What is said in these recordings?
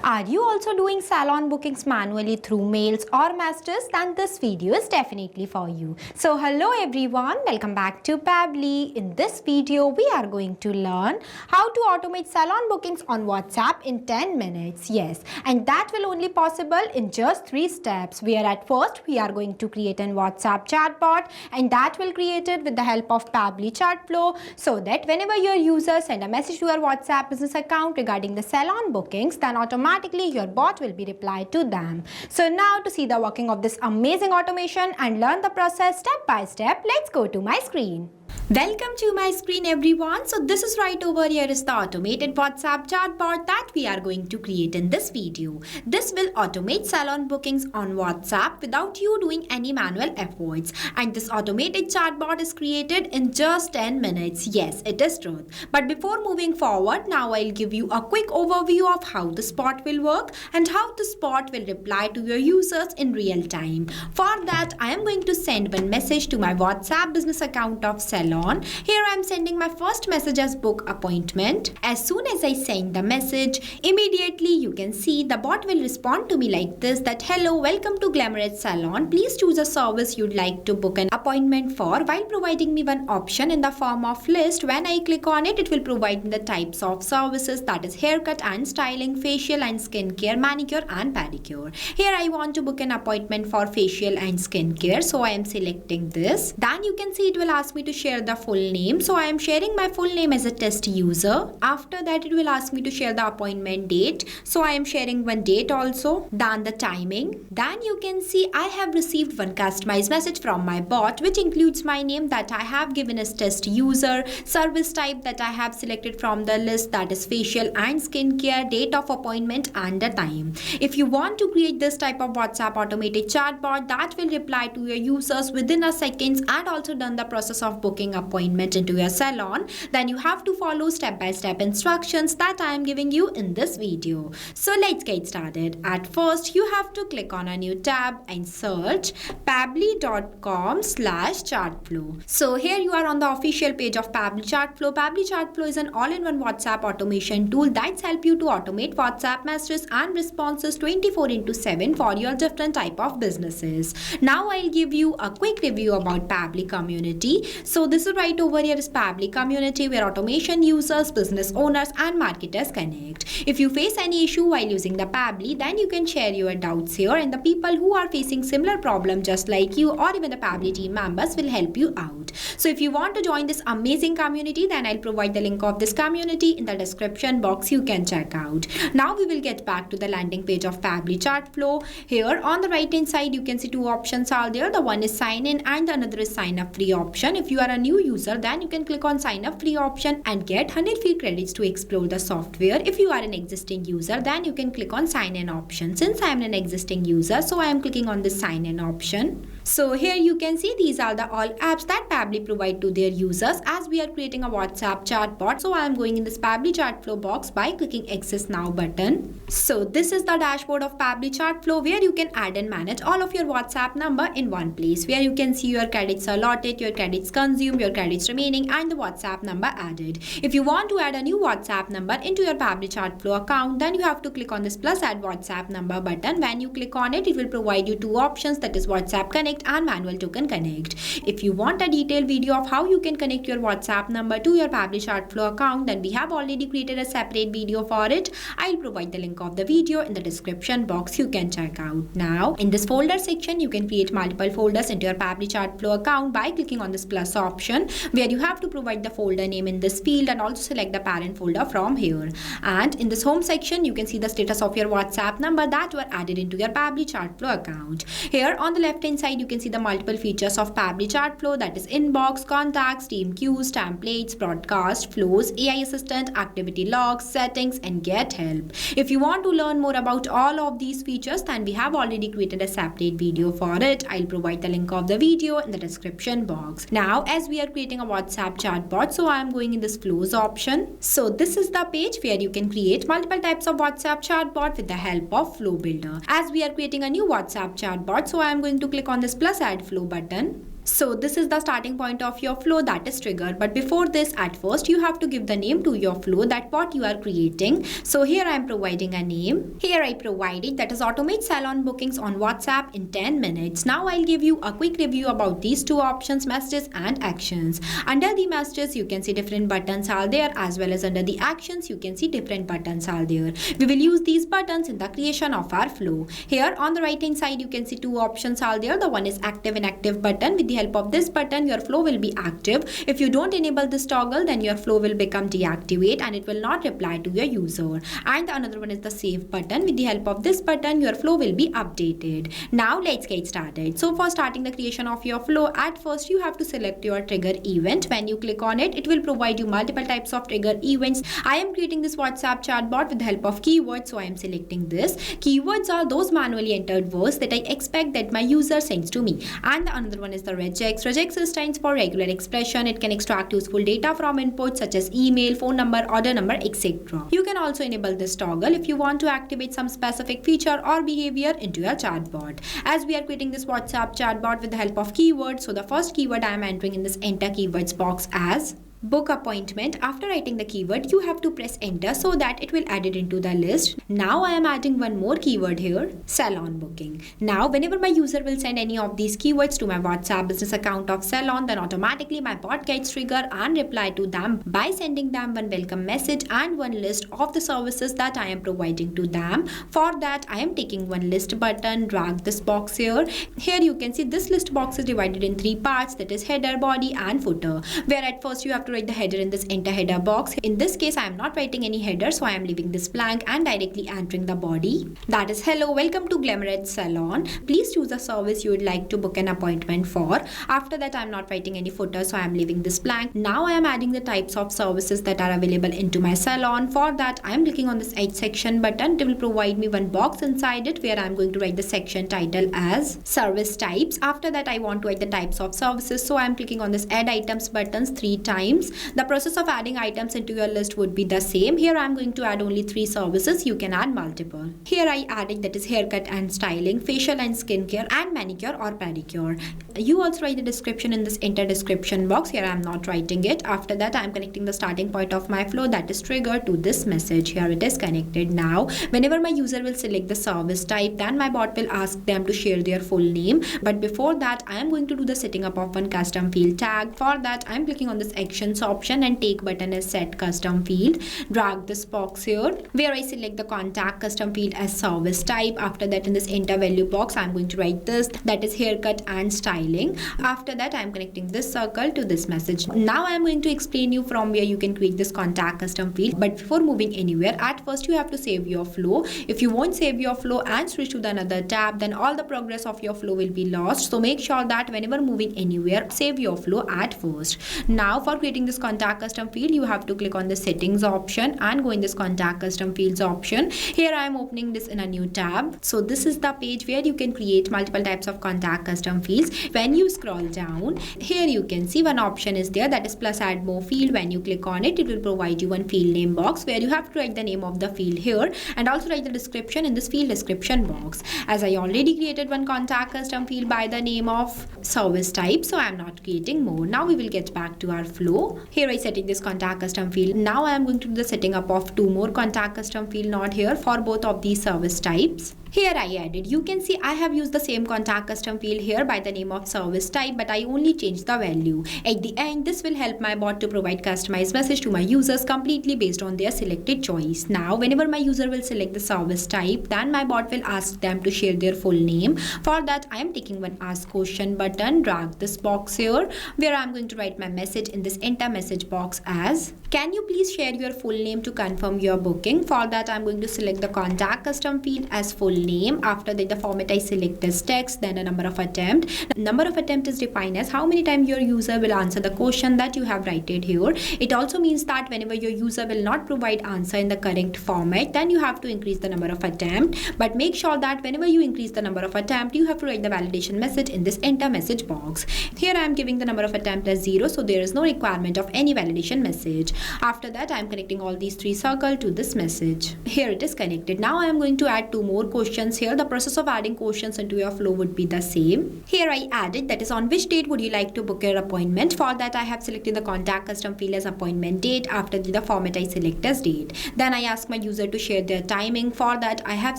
Are you also doing salon bookings manually through mails or messages? Then this video is definitely for you. So hello everyone, welcome back to Pabbly. In this video, we are going to learn how to automate salon bookings on WhatsApp in 10 minutes. Yes, and that will only possible in just 3 steps. Where at first, we are going to create a WhatsApp chatbot, and that will create it with the help of Pabbly Chatflow, so that whenever your users send a message to your WhatsApp business account regarding the salon bookings, then automatically your bot will be replied to them. So now to see the working of this amazing automation and learn the process step by step, let's go to my screen. Welcome to my screen everyone. So this is right over here is the automated WhatsApp chatbot that we are going to create in this video. This will automate salon bookings on WhatsApp without you doing any manual efforts. And this automated chatbot is created in just 10 minutes. Yes, it is truth. But before moving forward, now I'll give you a quick overview of how the bot will work and how the bot will reply to your users in real time. For that, I am going to send one message to my WhatsApp business account of Salon. Here I am sending my first message as book appointment. As soon as I send the message, immediately you can see the bot will respond to me like this, that hello, welcome to Glamorous Salon. Please choose a service you'd like to book an appointment for, while providing me one option in the form of list. When I click on it, it will provide me the types of services, that is haircut and styling, facial and skincare, manicure and pedicure. Here I want to book an appointment for facial and skincare, so I am selecting this. Then you can see it will ask me to share the full name, so I am sharing my full name as a test user. After that, it will ask me to share the appointment date, so I am sharing one date also. Then the timing. Then you can see I have received one customized message from my bot, which includes my name that I have given as test user, service type that I have selected from the list, that is facial and skincare, date of appointment and the time. If you want to create this type of WhatsApp automated chatbot that will reply to your users within a seconds and also done the process of booking appointment into your salon, then you have to follow step-by-step instructions that I am giving you in this video. So let's get started. At first, you have to click on a new tab and search pabbly.com/chatflow. So here you are on the official page of Pabbly Chatflow. Pabbly Chatflow is an all-in-one WhatsApp automation tool that's help you to automate WhatsApp messages and responses 24/7 for your different type of businesses. Now I'll give you a quick review about Pabbly community. So this is right over here is Pabbly community, where automation users, business owners and marketers connect. If you face any issue while using the Pabbly, then you can share your doubts here, and the people who are facing similar problem just like you or even the Pabbly team members will help you out. So if you want to join this amazing community, then I'll provide the link of this community in the description box. You can check out. Now we will get back to the landing page of Pabbly Chatflow. Here on the right hand side, you can see two options are there. The one is sign in and the another is sign up free option. If you are a new user, then you can click on sign up free option and get 100 free credits to explore the software. If you are an existing user, then you can click on sign in option. Since I am an existing user, so I am clicking on the sign in option. So here you can see these are the all apps that Pabbly provide to their users as we are creating a WhatsApp chatbot. So I am going in this Pabbly Chatflow box by clicking Access Now button. So this is the dashboard of Pabbly Chatflow, where you can add and manage all of your WhatsApp number in one place, where you can see your credits allotted, your credits consumed, your credits remaining and the WhatsApp number added. If you want to add a new WhatsApp number into your Pabbly Chatflow account, then you have to click on this plus add WhatsApp number button. When you click on it, it will provide you two options, that is WhatsApp Connect and manual token connect. If you want a detailed video of how you can connect your WhatsApp number to your Pabbly Chatflow account, then we have already created a separate video for it. I'll provide the link of the video in the description box. You can check out. Now in this folder section, you can create multiple folders into your Pabbly Chatflow account by clicking on this plus option, where you have to provide the folder name in this field and also select the parent folder from here. And in this home section, you can see the status of your WhatsApp number that were added into your Pabbly Chatflow account. Here on the left hand side, you can see the multiple features of Pabbly Chatflow, that is inbox, contacts, team queues, templates, broadcast, flows, AI assistant, activity logs, settings and get help. If you want to learn more about all of these features, then we have already created a separate video for it. I'll provide the link of the video in the description box. Now as we are creating a WhatsApp chatbot, so I am going in this flows option. So this is the page where you can create multiple types of WhatsApp chatbot with the help of Flow Builder. As we are creating a new WhatsApp chatbot, so I am going to click on this plus add flow button. So this is the starting point of your flow, that is trigger. But before this, at first you have to give the name to your flow, that what you are creating. So here I am providing a name. Here I provided, that is automate salon bookings on WhatsApp in 10 minutes. Now I'll give you a quick review about these two options, messages and actions. Under the messages you can see different buttons are there, as well as under the actions you can see different buttons are there. We will use these buttons in the creation of our flow. Here on the right hand side you can see two options are there. The one is active inactive button. With the help of this button your flow will be active. If you don't enable this toggle, then your flow will become deactivate and it will not reply to your user. And the another one is the save button. With the help of this button your flow will be updated. Now let's get started. So for starting the creation of your flow, at first you have to select your trigger event. When you click on it, it will provide you multiple types of trigger events. I am creating this WhatsApp chatbot with the help of keywords, so I am selecting this. Keywords are those manually entered words that I expect that my user sends to me. And the another one is the regex. Regex stands for regular expression. It can extract useful data from inputs such as email, phone number, order number, etc. You can also enable this toggle if you want to activate some specific feature or behavior into your chatbot. As we are creating this WhatsApp chatbot with the help of keywords, so the first keyword I am entering in this enter keywords box as book appointment. After writing the keyword, you have to press enter so that it will add it into the list. Now I am adding one more keyword here, salon booking. Now whenever my user will send any of these keywords to my WhatsApp business account of Salon, then automatically my bot gets trigger and reply to them by sending them one welcome message and one list of the services that I am providing to them. For that I am taking one list button, drag this box here. Here you can see this list box is divided in three parts, that is header, body and footer, where at first you have to write the header in this enter header box. In this case I am not writing any header, so I am leaving this blank and directly entering the body, that is hello, welcome to Glamourette Salon, please choose a service you would like to book an appointment for. After that I am not writing any footer, so I am leaving this blank. Now I am adding the types of services that are available into my salon. For that I am clicking on this add section button. It will provide me one box inside it where I am going to write the section title as service types. After that I want to add the types of services, so I am clicking on this add items buttons 3 times. The process of adding items into your list would be the same. Here I am going to add only 3 services. You can add multiple. Here I added, that is haircut and styling, facial and skincare, and manicure or pedicure. You also write the description in this enter description box. Here I am not writing it. After that I am connecting the starting point of my flow, that is trigger, to this message. Here it is connected. Now whenever my user will select the service type, then my bot will ask them to share their full name. But before that I am going to do the setting up of one custom field tag. For that I am clicking on this actions option and take button as set custom field. Drag this box here where I select the contact custom field as service type. After that in this enter value box I am going to write this, that is haircut and styling. After that I am connecting this circle to this message. Now I am going to explain you from where you can create this contact custom field. But before moving anywhere, at first you have to save your flow. If you won't save your flow and switch to the another tab, then all the progress of your flow will be lost. So make sure that whenever moving anywhere, save your flow at first. Now for creating this contact custom field, you have to click on the settings option and go in this contact custom fields option. Here I am opening this in a new tab. So this is the page where you can create multiple types of contact custom fields. When you scroll down, here you can see one option is there, that is plus add more field. When you click on it, it will provide you one field name box where you have to write the name of the field here and also write the description in this field description box. As I already created one contact custom field by the name of service type, so I am not creating more. Now we will get back to our flow. Here I setting this contact custom field. Now I am going to do the setting up of 2 more contact custom field node here for both of these service types. Here I added, you can see I have used the same contact custom field here by the name of service type, but I only changed the value. At the end, this will help my bot to provide customized message to my users completely based on their selected choice. Now, whenever my user will select the service type, then my bot will ask them to share their full name. For that, I am taking one ask question button, drag this box here, where I am going to write my message in this enter message box as, can you please share your full name to confirm your booking? For that, I am going to select the contact custom field as full name. After that, the format I select as text, then a number of attempt. Number of attempt is defined as how many times your user will answer the question that you have written here. It also means that whenever your user will not provide answer in the correct format, then you have to increase the number of attempt. But make sure that whenever you increase the number of attempt, you have to write the validation message in this enter message box. Here I am giving the number of attempt as 0, so there is no requirement of any validation message. After that, I am connecting all these 3 circles to this message. Here it is connected. Now I am going to add 2 more questions here. The process of adding questions into your flow would be the same. Here I added, that is, on which date would you like to book your appointment? For that, I have selected the contact custom field as appointment date. After the format, I select as date. Then I ask my user to share their timing. For that, I have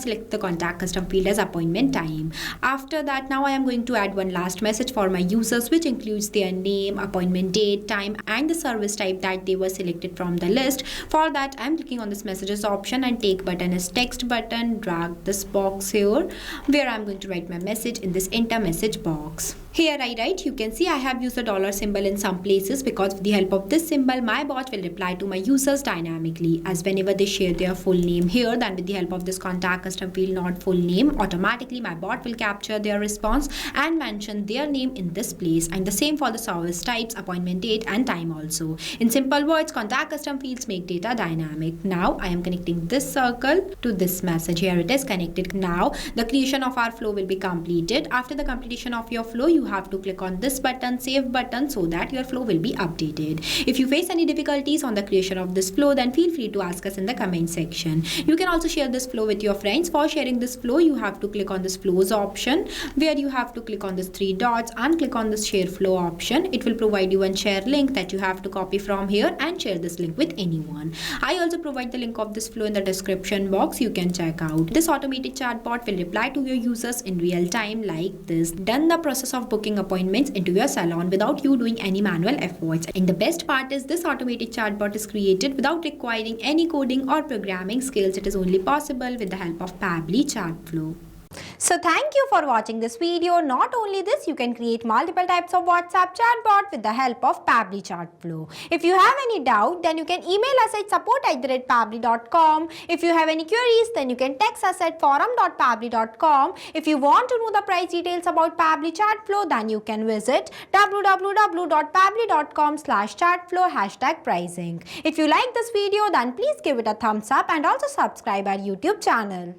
selected the contact custom field as appointment time. After that, now I am going to add one last message for my users, which includes their name, appointment date, time, and the service type that they were selected from the list. For that, I am clicking on this messages option and take button as text button. Drag this box here where I am going to write my message in this enter message box. Here I write, you can see I have used the dollar symbol in some places because with the help of this symbol, my bot will reply to my users dynamically, as whenever they share their full name here, then with the help of this contact custom field not full name, automatically my bot will capture their response and mention their name in this place, and the same for the service types, appointment date and time also. In simple words, contact custom fields make data dynamic. Now I am connecting this circle to this message. Here it is connected. Now the creation of our flow will be completed. After the completion of your flow, you have to click on this button, save button, so that your flow will be updated. If you face any difficulties on the creation of this flow, then feel free to ask us in the comment section. You can also share this flow with your friends. For sharing this flow, you have to click on this flows option where you have to click on this 3 dots and click on this share flow option. It will provide you one share link that you have to copy from here and share this link with anyone. I also provide the link of this flow in the description box. You can check out. This automated chatbot will reply to your users in real time like this. Done the process of booking appointments into your salon without you doing any manual efforts. And the best part is this automated chatbot is created without requiring any coding or programming skills. It is only possible with the help of Pabbly Chatflow. So thank you for watching this video. Not only this, you can create multiple types of WhatsApp chatbot with the help of Pabbly Chatflow. If you have any doubt, then you can email us at support@pabbly.com. If you have any queries, then you can text us at forum.pabbly.com. If you want to know the price details about Pabbly Chatflow, then you can visit www.pabbly.com/chatflow #pricing. If you like this video, then please give it a thumbs up and also subscribe our YouTube channel.